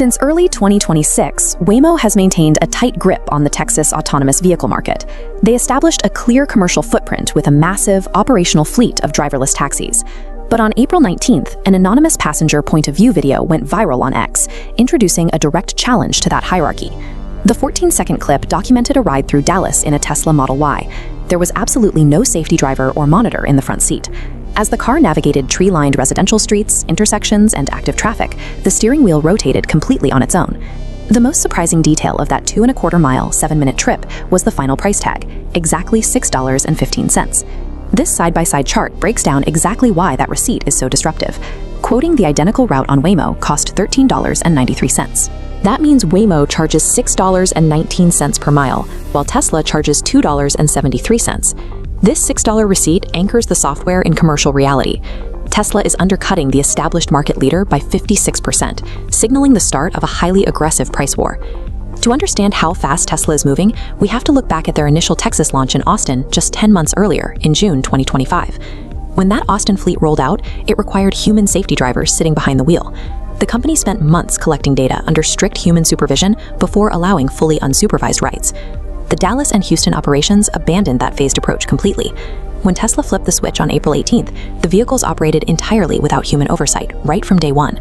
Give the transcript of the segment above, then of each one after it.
Since early 2026, Waymo has maintained a tight grip on the Texas autonomous vehicle market. They established a clear commercial footprint with a massive, operational fleet of driverless taxis. But on April 19th, an anonymous passenger point-of-view video went viral on X, introducing a direct challenge to that hierarchy. The 14-second clip documented a ride through Dallas in a Tesla Model Y. There was absolutely no safety driver or monitor in the front seat. As the car navigated tree-lined residential streets, intersections, and active traffic, the steering wheel rotated completely on its own. The most surprising detail of that 2.25-mile, 7-minute trip was the final price tag, exactly $6.15. This side-by-side chart breaks down exactly why that receipt is so disruptive. Quoting the identical route on Waymo cost $13.93. That means Waymo charges $6.19 per mile, while Tesla charges $2.73. This $6 receipt anchors the software in commercial reality. Tesla is undercutting the established market leader by 56%, signaling the start of a highly aggressive price war. To understand how fast Tesla is moving, we have to look back at their initial Texas launch in Austin just 10 months earlier, in June 2025. When that Austin fleet rolled out, it required human safety drivers sitting behind the wheel. The company spent months collecting data under strict human supervision before allowing fully unsupervised rides. The Dallas and Houston operations abandoned that phased approach completely. When Tesla flipped the switch on April 18th, the vehicles operated entirely without human oversight, right from day one.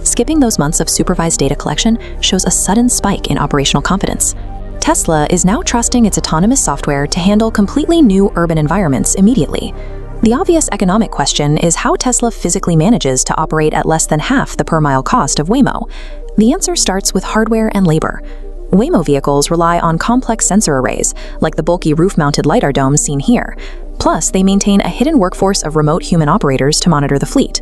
Skipping those months of supervised data collection shows a sudden spike in operational confidence. Tesla is now trusting its autonomous software to handle completely new urban environments immediately. The obvious economic question is how Tesla physically manages to operate at less than half the per-mile cost of Waymo. The answer starts with hardware and labor. Waymo vehicles rely on complex sensor arrays, like the bulky roof-mounted LiDAR domes seen here. Plus, they maintain a hidden workforce of remote human operators to monitor the fleet.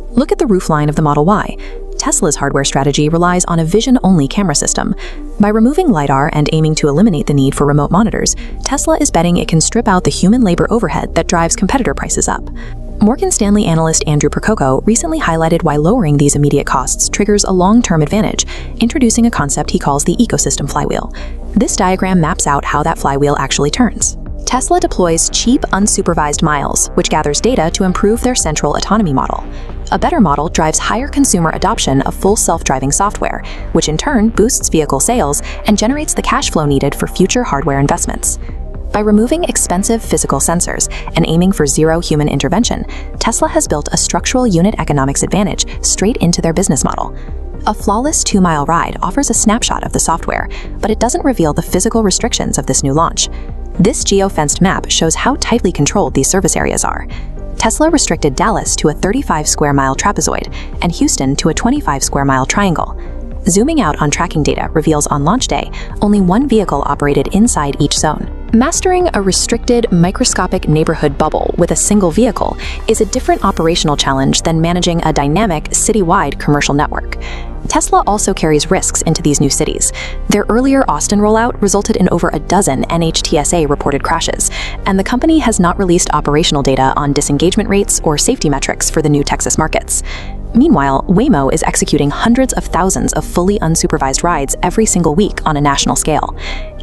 Look at the roofline of the Model Y. Tesla's hardware strategy relies on a vision-only camera system. By removing LiDAR and aiming to eliminate the need for remote monitors, Tesla is betting it can strip out the human labor overhead that drives competitor prices up. Morgan Stanley analyst Andrew Percoco recently highlighted why lowering these immediate costs triggers a long-term advantage, introducing a concept he calls the ecosystem flywheel. This diagram maps out how that flywheel actually turns. Tesla deploys cheap, unsupervised miles, which gathers data to improve their central autonomy model. A better model drives higher consumer adoption of full self-driving software, which in turn boosts vehicle sales and generates the cash flow needed for future hardware investments. By removing expensive physical sensors and aiming for zero human intervention, Tesla has built a structural unit economics advantage straight into their business model. A flawless 2-mile ride offers a snapshot of the software, but it doesn't reveal the physical restrictions of this new launch. This geo-fenced map shows how tightly controlled these service areas are. Tesla restricted Dallas to a 35-square-mile trapezoid and Houston to a 25-square-mile triangle. Zooming out on tracking data reveals on launch day, only one vehicle operated inside each zone. Mastering a restricted, microscopic neighborhood bubble with a single vehicle is a different operational challenge than managing a dynamic, city-wide commercial network. Tesla also carries risks into these new cities. Their earlier Austin rollout resulted in over a dozen NHTSA-reported crashes, and the company has not released operational data on disengagement rates or safety metrics for the new Texas markets. Meanwhile, Waymo is executing hundreds of thousands of fully unsupervised rides every single week on a national scale.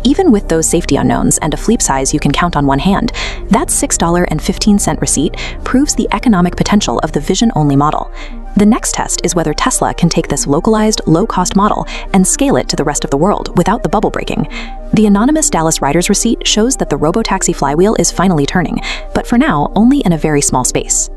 Even with those safety unknowns and a fleet size you can count on one hand, that $6.15 receipt proves the economic potential of the vision-only model. The next test is whether Tesla can take this localized, low-cost model and scale it to the rest of the world without the bubble breaking. The anonymous Dallas rider's receipt shows that the robotaxi flywheel is finally turning, but for now, only in a very small space.